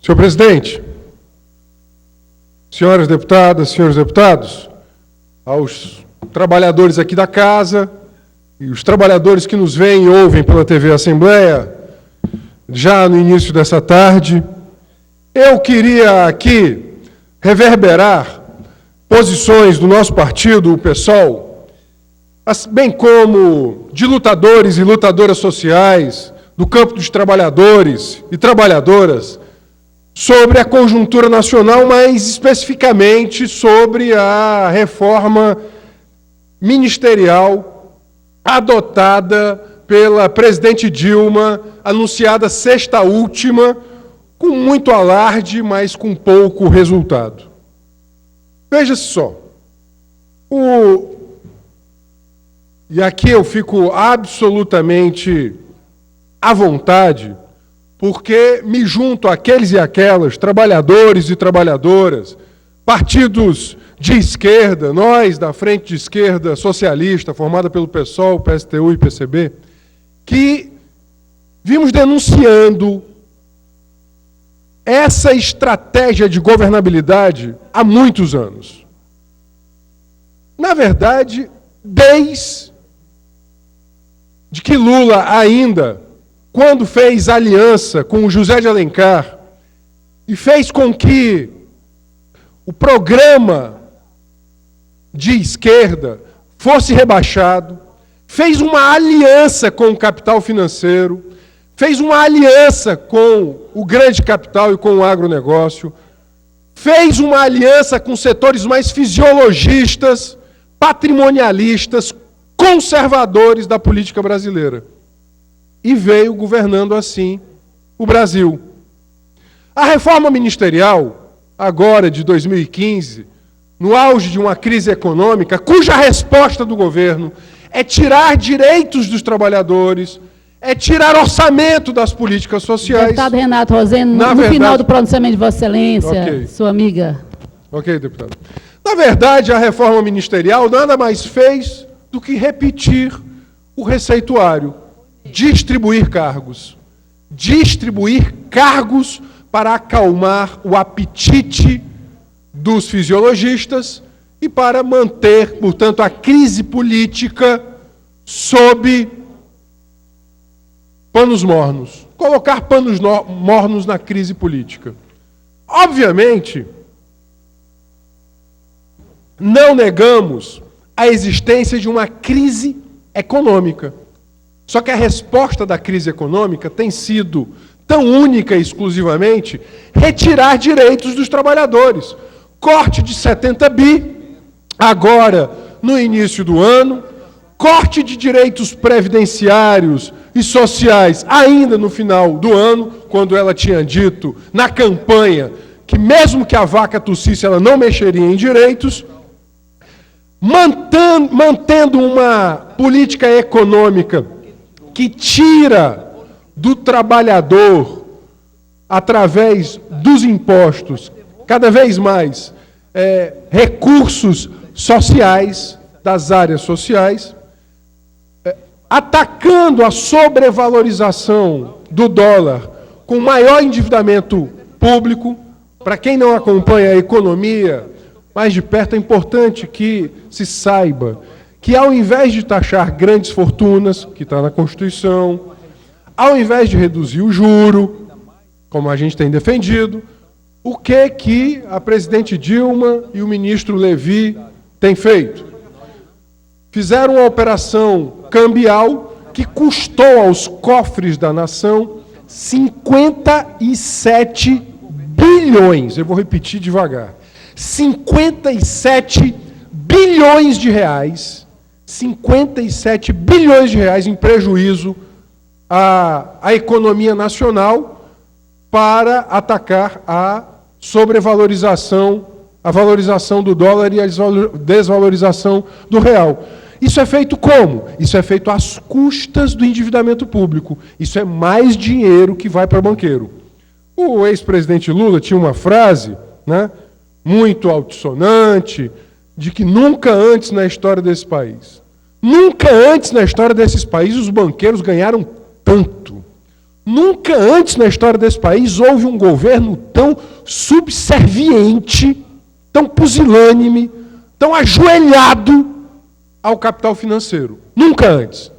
Senhor presidente, senhoras deputadas, senhores deputados, aos trabalhadores aqui da casa e os trabalhadores que nos veem e ouvem pela TV Assembleia, já no início dessa tarde, eu queria aqui reverberar posições do nosso partido, o PSOL, bem como de lutadores e lutadoras sociais, do campo dos trabalhadores e trabalhadoras, sobre a conjuntura nacional, mas especificamente sobre a reforma ministerial adotada pela presidente Dilma, anunciada sexta última, com muito alarde, mas com pouco resultado. Veja-se só, e aqui eu fico absolutamente à vontade, porque me junto àqueles e aquelas, trabalhadores e trabalhadoras, partidos de esquerda, nós da Frente de Esquerda Socialista, formada pelo PSOL, PSTU e PCB, que vimos denunciando essa estratégia de governabilidade há muitos anos. Na verdade, desde que Lula ainda, quando fez aliança com o José de Alencar e fez com que o programa de esquerda fosse rebaixado, fez uma aliança com o capital financeiro, fez uma aliança com o grande capital e com o agronegócio, fez uma aliança com setores mais fisiologistas, patrimonialistas, conservadores da política brasileira. E veio governando assim o Brasil. A reforma ministerial, agora de 2015, no auge de uma crise econômica, cuja resposta do governo é tirar direitos dos trabalhadores, é tirar orçamento das políticas sociais. Deputado Renato Rosendo, no final do pronunciamento de Vossa Excelência, okay. Sua amiga. Ok, deputado. Na verdade, a reforma ministerial nada mais fez do que repetir o receituário. Distribuir cargos para acalmar o apetite dos fisiologistas e para manter, portanto, a crise política sob panos mornos. Colocar panos mornos na crise política. Obviamente, não negamos a existência de uma crise econômica. Só que a resposta da crise econômica tem sido tão única e exclusivamente retirar direitos dos trabalhadores. Corte de 70 bi, agora no início do ano, corte de direitos previdenciários e sociais ainda no final do ano, quando ela tinha dito na campanha que mesmo que a vaca tossisse, ela não mexeria em direitos, mantendo uma política econômica que tira do trabalhador, através dos impostos, cada vez mais recursos sociais, das áreas sociais, atacando a sobrevalorização do dólar com maior endividamento público. Para quem não acompanha a economia mais de perto, é importante que se saiba que, ao invés de taxar grandes fortunas, que está na Constituição, ao invés de reduzir o juro, como a gente tem defendido, o que a presidente Dilma e o ministro Levi têm feito? Fizeram uma operação cambial que custou aos cofres da nação 57 bilhões, eu vou repetir devagar, 57 bilhões de reais, 57 bilhões de reais em prejuízo à economia nacional para atacar a sobrevalorização, a valorização do dólar e a desvalorização do real. Isso é feito como? Isso é feito às custas do endividamento público. Isso é mais dinheiro que vai para banqueiro. O ex-presidente Lula tinha uma frase, né, muito altissonante, de que nunca antes na história desse país, nunca antes na história desses países os banqueiros ganharam tanto. Nunca antes na história desse país houve um governo tão subserviente, tão pusilânime, tão ajoelhado ao capital financeiro. Nunca antes.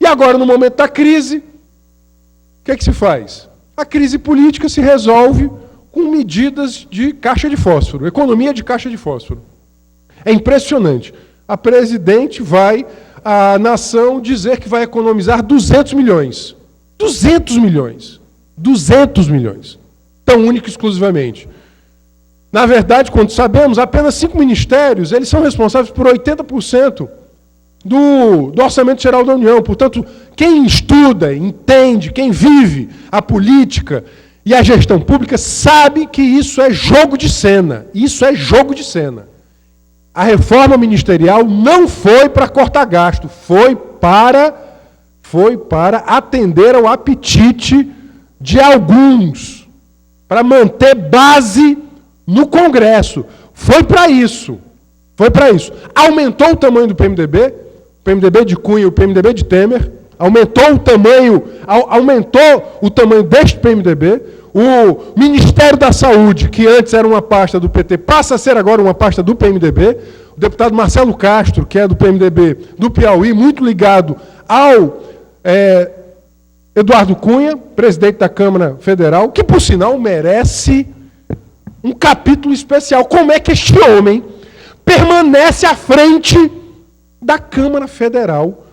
E agora, no momento da crise, o que se faz? A crise política se resolve com medidas de caixa de fósforo, economia de caixa de fósforo. É impressionante. A presidente vai, a nação, dizer que vai economizar 200 milhões. 200 milhões. 200 milhões. Tão único exclusivamente. Na verdade, quando sabemos, apenas 5 ministérios, eles são responsáveis por 80% do Orçamento Geral da União. Portanto, quem estuda, entende, quem vive a política e a gestão pública sabe que isso é jogo de cena. Isso é jogo de cena. A reforma ministerial não foi para cortar gasto, foi para atender ao apetite de alguns, para manter base no Congresso. Foi para isso. Foi para isso. Aumentou o tamanho do PMDB, o PMDB de Cunha e o PMDB de Temer, aumentou o tamanho deste PMDB. O Ministério da Saúde, que antes era uma pasta do PT, passa a ser agora uma pasta do PMDB. O deputado Marcelo Castro, que é do PMDB do Piauí, muito ligado ao Eduardo Cunha, presidente da Câmara Federal, que, por sinal, merece um capítulo especial. Como é que este homem permanece à frente da Câmara Federal,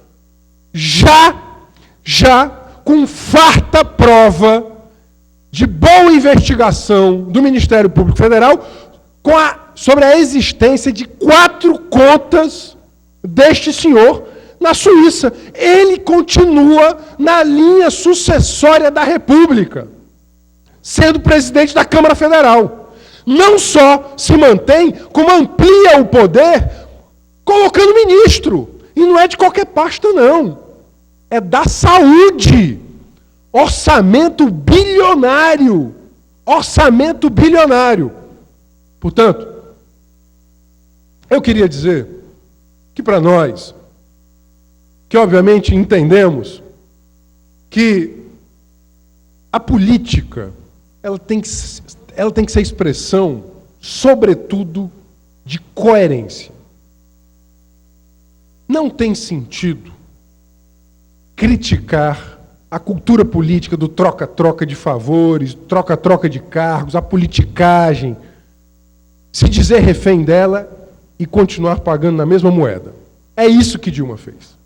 já com farta prova de boa investigação do Ministério Público Federal sobre a existência de 4 contas deste senhor na Suíça. Ele continua na linha sucessória da República, sendo presidente da Câmara Federal. Não só se mantém, como amplia o poder, colocando ministro. E não é de qualquer pasta, não. É da saúde. Orçamento bilionário. Orçamento bilionário. Portanto, eu queria dizer que para nós, que obviamente entendemos que a política ela tem que ser expressão, sobretudo, de coerência. Não tem sentido criticar a cultura política do troca-troca de favores, troca-troca de cargos, a politicagem, se dizer refém dela e continuar pagando na mesma moeda. É isso que Dilma fez.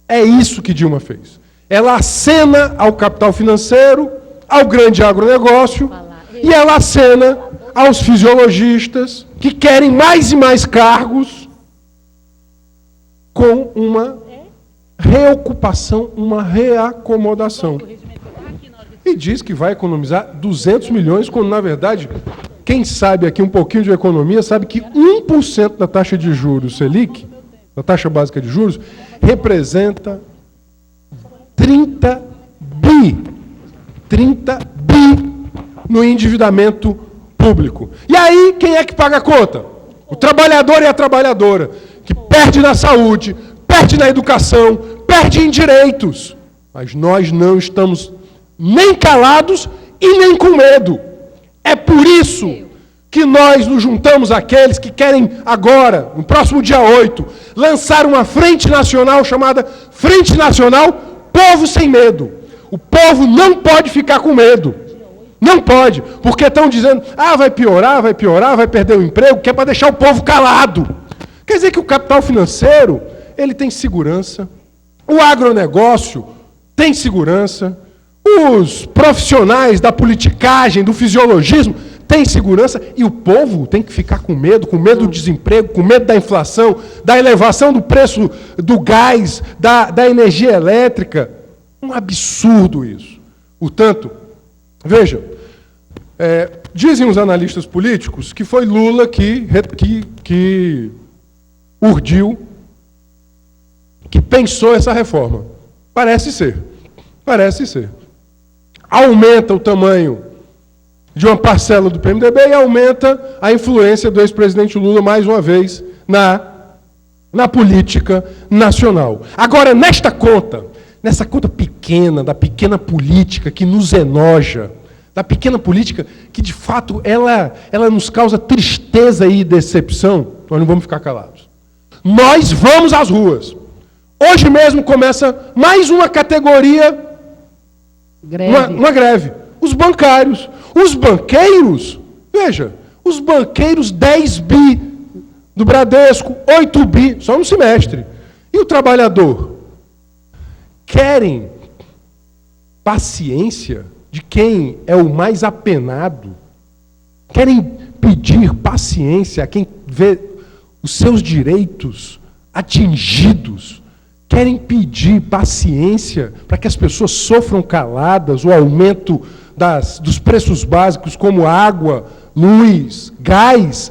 É isso que Dilma fez. Ela acena ao capital financeiro, ao grande agronegócio, e ela acena aos fisiologistas que querem mais e mais cargos com uma reocupação, uma reacomodação. E diz que vai economizar 200 milhões, quando, na verdade, quem sabe aqui um pouquinho de economia, sabe que 1% da taxa de juros Selic, da taxa básica de juros, representa 30 bi no endividamento público. E aí, quem é que paga a conta? O trabalhador e a trabalhadora, que perde na saúde, perde na educação, perde em direitos. Mas nós não estamos nem calados e nem com medo. É por isso que nós nos juntamos àqueles que querem agora, no próximo dia 8, lançar uma frente nacional chamada Frente Nacional Povo Sem Medo. O povo não pode ficar com medo. Não pode, porque estão dizendo, vai piorar, vai perder o emprego, que é para deixar o povo calado. Quer dizer que o capital financeiro, ele tem segurança, o agronegócio tem segurança, os profissionais da politicagem, do fisiologismo, têm segurança, e o povo tem que ficar com medo do desemprego, com medo da inflação, da elevação do preço do gás, da energia elétrica. Um absurdo isso. Portanto, veja, dizem os analistas políticos que foi Lula que urdiu, que pensou essa reforma. Parece ser. Aumenta o tamanho de uma parcela do PMDB e aumenta a influência do ex-presidente Lula, mais uma vez, na política nacional. Agora, nesta conta, nessa conta pequena, da pequena política que nos enoja, da pequena política que, de fato, ela nos causa tristeza e decepção, nós não vamos ficar calados. Nós vamos às ruas. Hoje mesmo começa mais uma categoria, uma greve. Os bancários. Os banqueiros, veja, os banqueiros 10 bi do Bradesco, 8 bi, só no semestre. E o trabalhador? Querem paciência de quem é o mais apenado. Querem pedir paciência a quem vê os seus direitos atingidos. Querem pedir paciência para que as pessoas sofram caladas o aumento dos preços básicos como água, luz, gás,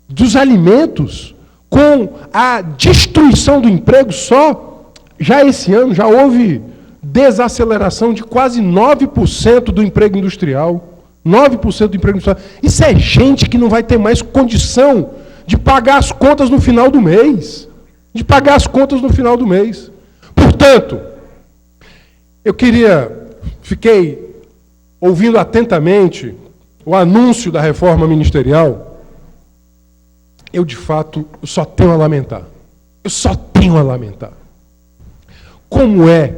dos alimentos, com a destruição do emprego já esse ano, já houve desaceleração de quase 9% do emprego industrial. 9% do emprego industrial. Isso é gente que não vai ter mais condição de pagar as contas no final do mês. Portanto, fiquei ouvindo atentamente o anúncio da reforma ministerial. Eu, de fato, só tenho a lamentar. Como é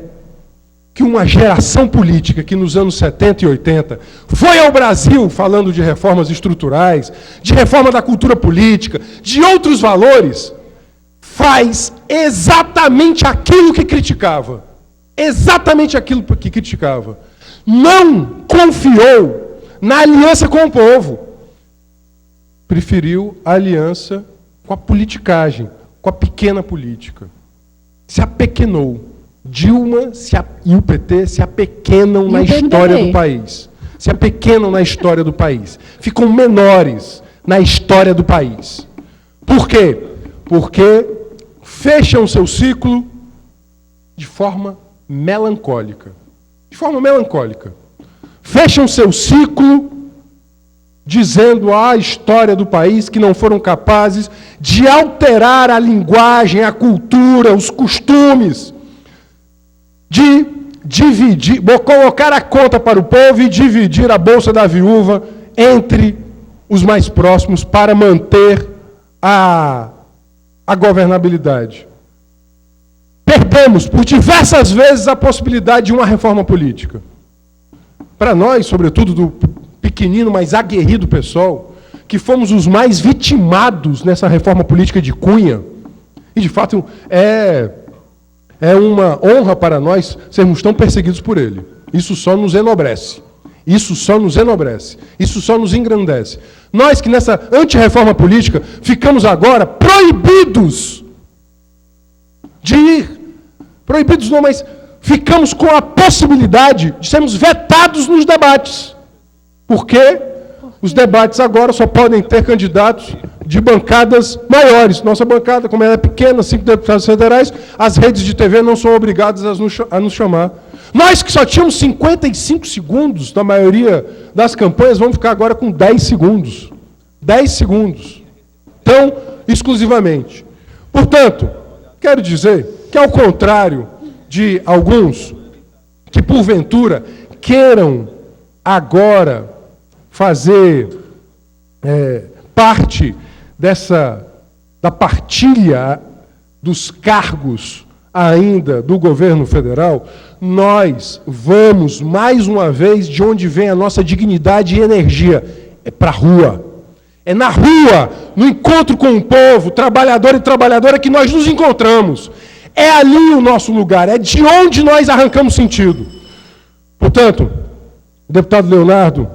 que uma geração política que nos anos 70 e 80 foi ao Brasil falando de reformas estruturais, de reforma da cultura política, de outros valores, faz exatamente aquilo que criticava. Não confiou na aliança com o povo. Preferiu a aliança com a politicagem, com a pequena política. Se apequenou. Dilma e o PT se apequenam na história do país. Ficam menores na história do país. Por quê? Porque fecham seu ciclo de forma melancólica. Fecham seu ciclo dizendo à história do país que não foram capazes de alterar a linguagem, a cultura, os costumes, de dividir, colocar a conta para o povo e dividir a bolsa da viúva entre os mais próximos para manter a governabilidade. Perdemos por diversas vezes a possibilidade de uma reforma política. Para nós, sobretudo do pequenino, mas aguerrido pessoal, que fomos os mais vitimados nessa reforma política de Cunha, e de fato é uma honra para nós sermos tão perseguidos por ele. Isso só nos enobrece. Isso só nos engrandece. Nós que nessa antirreforma política ficamos agora proibidos de ir. Proibidos não, mas ficamos com a possibilidade de sermos vetados nos debates. Porque os debates agora só podem ter candidatos de bancadas maiores. Nossa bancada, como ela é pequena, 5 deputados federais, as redes de TV não são obrigadas a nos chamar. Nós que só tínhamos 55 segundos na maioria das campanhas, vamos ficar agora com 10 segundos. 10 segundos. Tão exclusivamente. Portanto, quero dizer que, ao contrário de alguns que, porventura, queiram agora fazer parte da partilha dos cargos ainda do governo federal, nós vamos, mais uma vez, de onde vem a nossa dignidade e energia. É para a rua. É na rua, no encontro com o povo, trabalhador e trabalhadora, que nós nos encontramos. É ali o nosso lugar, é de onde nós arrancamos sentido. Portanto, o deputado Leonardo,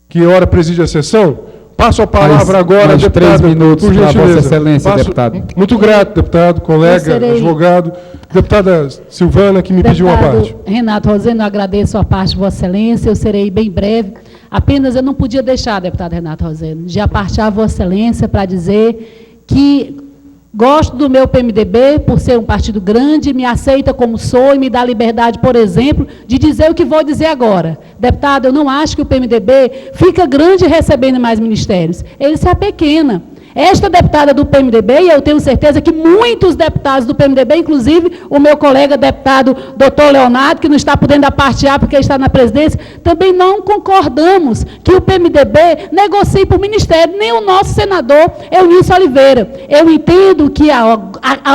que ora preside a sessão, passo a palavra agora, mais deputado, 3 minutos por gentileza. Vossa Excelência, deputado. Muito grato, deputado, colega, advogado. Deputada Silvana, que me pediu uma parte. Renato Rosendo, eu agradeço a parte de Vossa Excelência, eu serei bem breve. Apenas eu não podia deixar, deputado Renato Rosendo, de apartar a Vossa Excelência para dizer que gosto do meu PMDB por ser um partido grande, me aceita como sou e me dá liberdade, por exemplo, de dizer o que vou dizer agora. Deputado, eu não acho que o PMDB fica grande recebendo mais ministérios. Ele se apequena. Esta deputada do PMDB, e eu tenho certeza que muitos deputados do PMDB, inclusive o meu colega deputado doutor Leonardo, que não está podendo apartear porque está na presidência, também não concordamos que o PMDB negocie para o Ministério, nem o nosso senador Eunício Oliveira. Eu entendo que a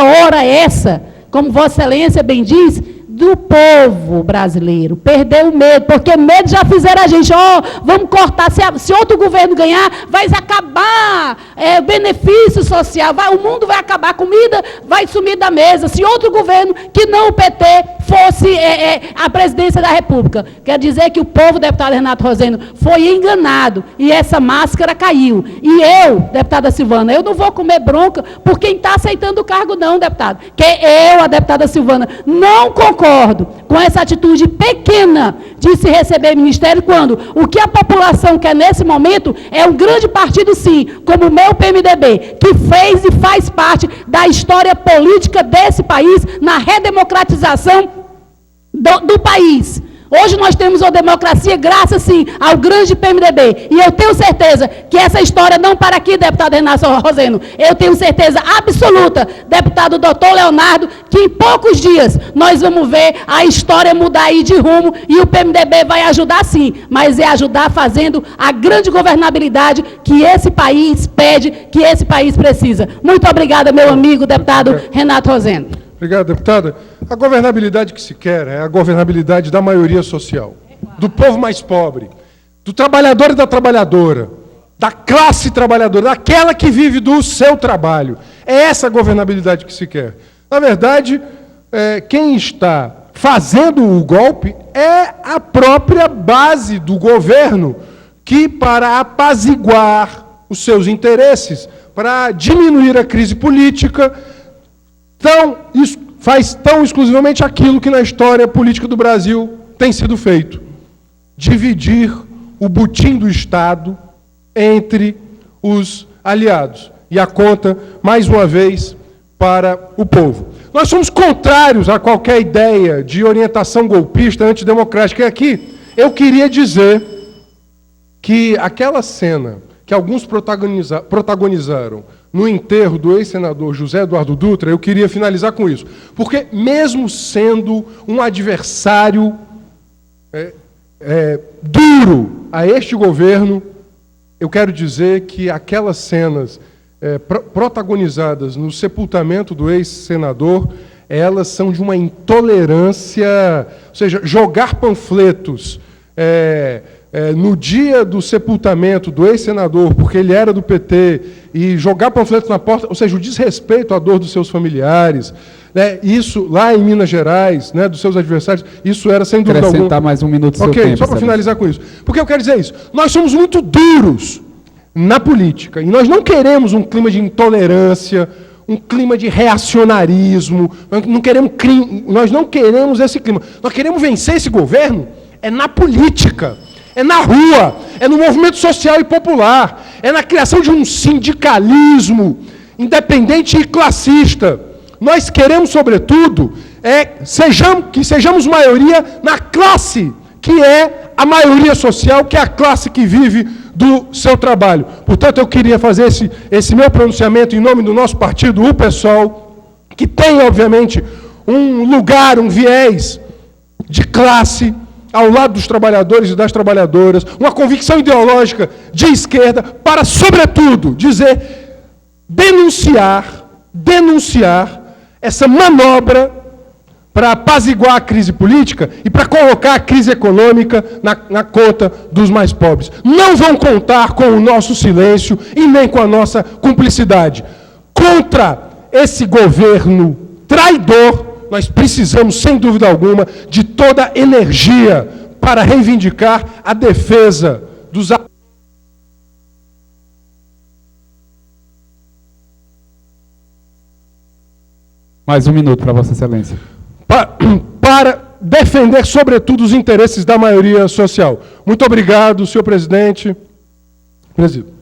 hora é essa, como Vossa Excelência bem diz, do povo brasileiro, perder o medo, porque medo já fizeram a gente, vamos cortar, se outro governo ganhar, vai acabar benefício social, o mundo vai acabar, a comida vai sumir da mesa, se outro governo, que não o PT, fosse a presidência da República. Quer dizer que o povo, deputado Renato Rosendo, foi enganado, e essa máscara caiu. E eu, deputada Silvana, eu não vou comer bronca por quem está aceitando o cargo não, deputado, que eu, a deputada Silvana, não concordo com essa atitude pequena de se receber ministério, quando o que a população quer nesse momento é um grande partido, sim, como o meu PMDB, que fez e faz parte da história política desse país, na redemocratização do país. Hoje nós temos uma democracia graças, sim, ao grande PMDB. E eu tenho certeza que essa história não para aqui, deputado Renato Rosendo. Eu tenho certeza absoluta, deputado doutor Leonardo, que em poucos dias nós vamos ver a história mudar aí de rumo e o PMDB vai ajudar, sim, mas é ajudar fazendo a grande governabilidade que esse país pede, que esse país precisa. Muito obrigada, meu amigo, deputado Renato Rosendo. Obrigado, deputada. A governabilidade que se quer é a governabilidade da maioria social, do povo mais pobre, do trabalhador e da trabalhadora, da classe trabalhadora, daquela que vive do seu trabalho. É essa a governabilidade que se quer. Na verdade, quem está fazendo o golpe é a própria base do governo, que, para apaziguar os seus interesses, para diminuir a crise política, faz tão exclusivamente aquilo que na história política do Brasil tem sido feito: dividir o butim do Estado entre os aliados. E a conta, mais uma vez, para o povo. Nós somos contrários a qualquer ideia de orientação golpista, antidemocrática. E aqui eu queria dizer que aquela cena que alguns protagonizaram no enterro do ex-senador José Eduardo Dutra, eu queria finalizar com isso. Porque, mesmo sendo um adversário duro a este governo, eu quero dizer que aquelas cenas protagonizadas no sepultamento do ex-senador, elas são de uma intolerância, ou seja, jogar panfletos no dia do sepultamento do ex-senador, porque ele era do PT, e jogar panfleto na porta, ou seja, o desrespeito à dor dos seus familiares, né, isso lá em Minas Gerais, né, dos seus adversários, isso era sem dúvida alguma... Acrescentar mais um minuto do seu tempo. Ok, só para finalizar com isso. Porque eu quero dizer isso. Nós somos muito duros na política, e nós não queremos um clima de intolerância, um clima de reacionarismo, nós não queremos esse clima. Nós queremos vencer esse governo na política, na rua, no movimento social e popular, na criação de um sindicalismo independente e classista. Nós queremos, sobretudo, que sejamos maioria na classe, que é a maioria social, que é a classe que vive do seu trabalho. Portanto, eu queria fazer esse meu pronunciamento em nome do nosso partido, o PSOL, que tem, obviamente, um lugar, um viés de classe, ao lado dos trabalhadores e das trabalhadoras, uma convicção ideológica de esquerda, para, sobretudo, denunciar essa manobra para apaziguar a crise política e para colocar a crise econômica na conta dos mais pobres. Não vão contar com o nosso silêncio e nem com a nossa cumplicidade. Contra esse governo traidor, nós precisamos, sem dúvida alguma, de toda energia para reivindicar a defesa dos... Mais um minuto para Vossa Excelência. Para defender, sobretudo, os interesses da maioria social. Muito obrigado, senhor presidente. Presidente.